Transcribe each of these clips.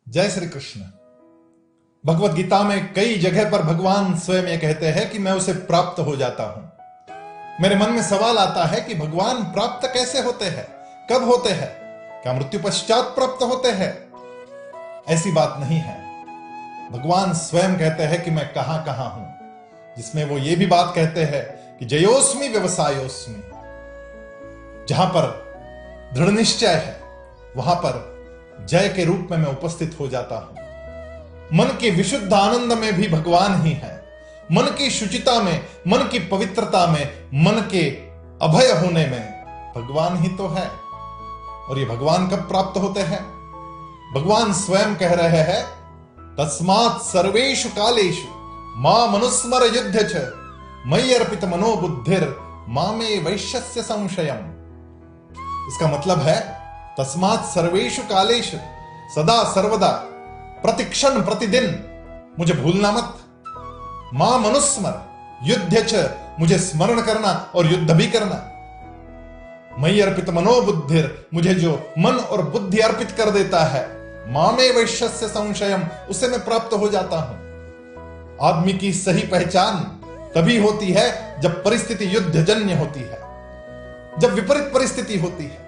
जय श्री कृष्ण। भगवत गीता में कई जगह पर भगवान स्वयं ये कहते हैं कि मैं उसे प्राप्त हो जाता हूं। मेरे मन में सवाल आता है कि भगवान प्राप्त कैसे होते हैं, कब होते हैं, क्या मृत्यु पश्चात प्राप्त होते हैं? ऐसी बात नहीं है। भगवान स्वयं कहते हैं कि मैं कहां कहां हूं, जिसमें वो ये भी बात कहते हैं कि जयोस्मि व्यवसायोस्मि। जहां पर दृढ़ निश्चय है वहां पर जय के रूप में मैं उपस्थित हो जाता हूं। मन के विशुद्ध आनंद में भी भगवान ही है। मन की शुचिता में, मन की पवित्रता में, मन के अभय होने में भगवान ही तो है। और ये भगवान कब प्राप्त होते हैं? भगवान स्वयं कह रहे हैं, तस्मात् सर्वेषु कालेषु मां मनुस्मर युद्ध च मयि अर्पित मनो बुद्धिर मामे वैश्यस्य संशयम्। इसका मतलब है तस्मात् सर्वेषु कालेषु, सदा सर्वदा, प्रतिक्षण प्रतिदिन मुझे भूलना मत। मां मनुस्मर युद्ध च, मुझे स्मरण करना और युद्ध भी करना। मयि अर्पित मनो बुद्धिर, मुझे जो मन और बुद्धि अर्पित कर देता है, मामे वैश्यस्य संशयम्, उससे मैं प्राप्त हो जाता हूं। आदमी की सही पहचान तभी होती है जब परिस्थिति युद्धजन्य होती है, जब विपरीत परिस्थिति होती है,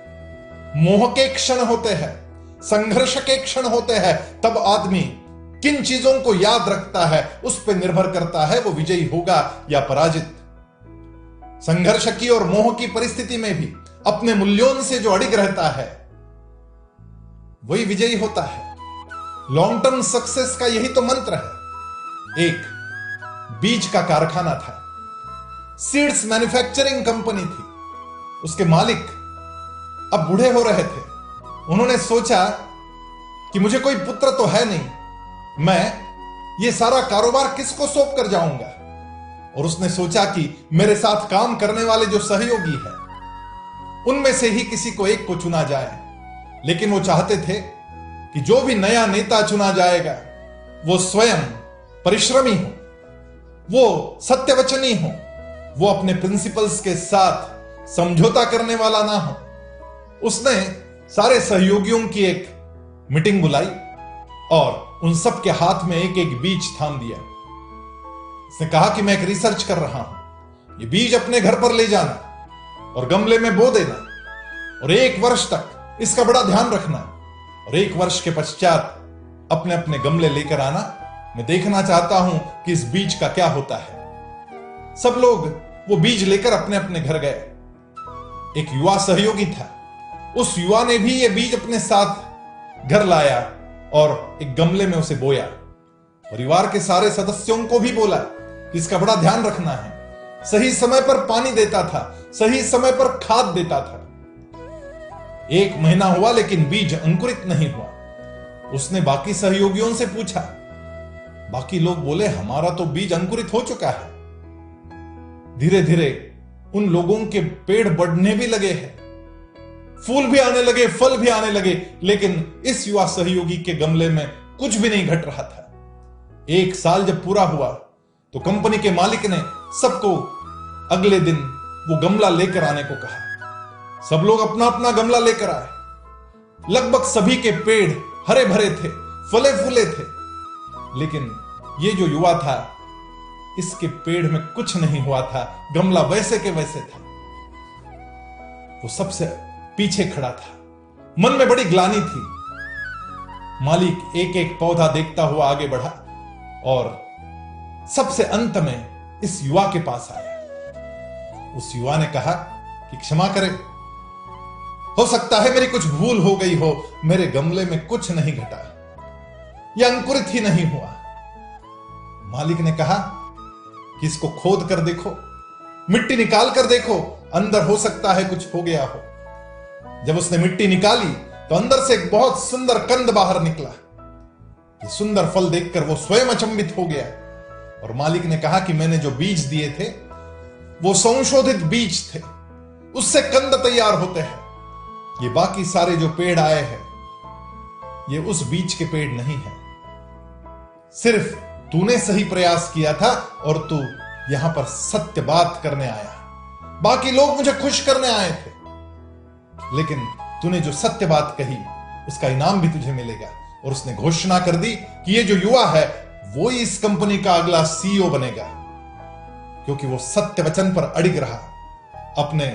मोह के क्षण होते हैं, संघर्ष के क्षण होते हैं, तब आदमी किन चीजों को याद रखता है उस पर निर्भर करता है वो विजयी होगा या पराजित। संघर्ष की और मोह की परिस्थिति में भी अपने मूल्यों से जो अडिग रहता है वही विजयी होता है। लॉन्ग टर्म सक्सेस का यही तो मंत्र है। एक बीज का कारखाना था, सीड्स मैन्युफैक्चरिंग कंपनी थी। उसके मालिक अब बूढ़े हो रहे थे। उन्होंने सोचा कि मुझे कोई पुत्र तो है नहीं, मैं ये सारा कारोबार किसको सौंप कर जाऊंगा। और उसने सोचा कि मेरे साथ काम करने वाले जो सहयोगी हैं उनमें से ही किसी को एक को चुना जाए। लेकिन वो चाहते थे कि जो भी नया नेता चुना जाएगा वो स्वयं परिश्रमी हो, वो सत्यवचनी हो, वो अपने प्रिंसिपल्स के साथ समझौता करने वाला ना हो। उसने सारे सहयोगियों की एक मीटिंग बुलाई और उन सब के हाथ में एक एक बीज थाम दिया। उसने कहा कि मैं एक रिसर्च कर रहा हूं, ये बीज अपने घर पर ले जाना और गमले में बो देना और 1 वर्ष तक इसका बड़ा ध्यान रखना और 1 वर्ष के पश्चात अपने अपने गमले लेकर आना। मैं देखना चाहता हूं कि इस बीज का क्या होता है। सब लोग वो बीज लेकर अपने अपने घर गए। एक युवा सहयोगी था, उस युवा ने भी ये बीज अपने साथ घर लाया और एक गमले में उसे बोया। परिवार के सारे सदस्यों को भी बोला कि इसका बड़ा ध्यान रखना है। सही समय पर पानी देता था, सही समय पर खाद देता था। 1 महीना हुआ लेकिन बीज अंकुरित नहीं हुआ। उसने बाकी सहयोगियों से पूछा। बाकी लोग बोले हमारा तो बीज अंकुरित हो चुका है। धीरे धीरे उन लोगों के पेड़ बढ़ने भी लगे हैं, फूल भी आने लगे, फल भी आने लगे, लेकिन इस युवा सहयोगी के गमले में कुछ भी नहीं घट रहा था। 1 साल जब पूरा हुआ तो कंपनी के मालिक ने सबको अगले दिन वो गमला लेकर आने को कहा। सब लोग अपना अपना गमला लेकर आए। लगभग सभी के पेड़ हरे भरे थे, फले फूले थे, लेकिन ये जो युवा था इसके पेड़ में कुछ नहीं हुआ था। गमला वैसे के वैसे था। वो सबसे पीछे खड़ा था। मन में बड़ी ग्लानि थी। मालिक एक एक पौधा देखता हुआ आगे बढ़ा और सबसे अंत में इस युवा के पास आया। उस युवा ने कहा कि क्षमा करें, हो सकता है मेरी कुछ भूल हो गई हो, मेरे गमले में कुछ नहीं घटा, यह अंकुरित ही नहीं हुआ। मालिक ने कहा कि इसको खोद कर देखो, मिट्टी निकाल कर देखो, अंदर हो सकता है कुछ हो गया हो। जब उसने मिट्टी निकाली तो अंदर से एक बहुत सुंदर कंद बाहर निकला। ये सुंदर फल देखकर वो स्वयं अचंभित हो गया और मालिक ने कहा कि मैंने जो बीज दिए थे वो संशोधित बीज थे, उससे कंद तैयार होते हैं। ये बाकी सारे जो पेड़ आए हैं ये उस बीज के पेड़ नहीं है। सिर्फ तूने सही प्रयास किया था और तू यहां पर सत्य बात करने आया। बाकी लोग मुझे खुश करने आए थे, लेकिन तूने जो सत्य बात कही उसका इनाम भी तुझे मिलेगा। और उसने घोषणा कर दी कि ये जो युवा है वो ही इस कंपनी का अगला सीईओ बनेगा, क्योंकि वो सत्य वचन पर अड़िग रहा, अपने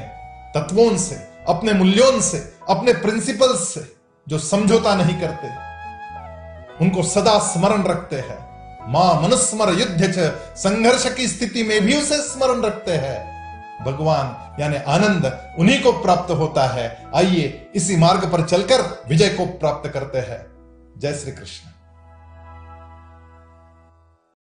तत्वों से, अपने मूल्यों से, अपने प्रिंसिपल्स से जो समझौता नहीं करते, उनको सदा स्मरण रखते हैं। मां मनुस्मर युद्ध च, संघर्ष की स्थिति में भी उसे स्मरण रखते हैं। भगवान यानी आनंद उन्हीं को प्राप्त होता है। आइए इसी मार्ग पर चलकर विजय को प्राप्त करते हैं। जय श्री कृष्ण।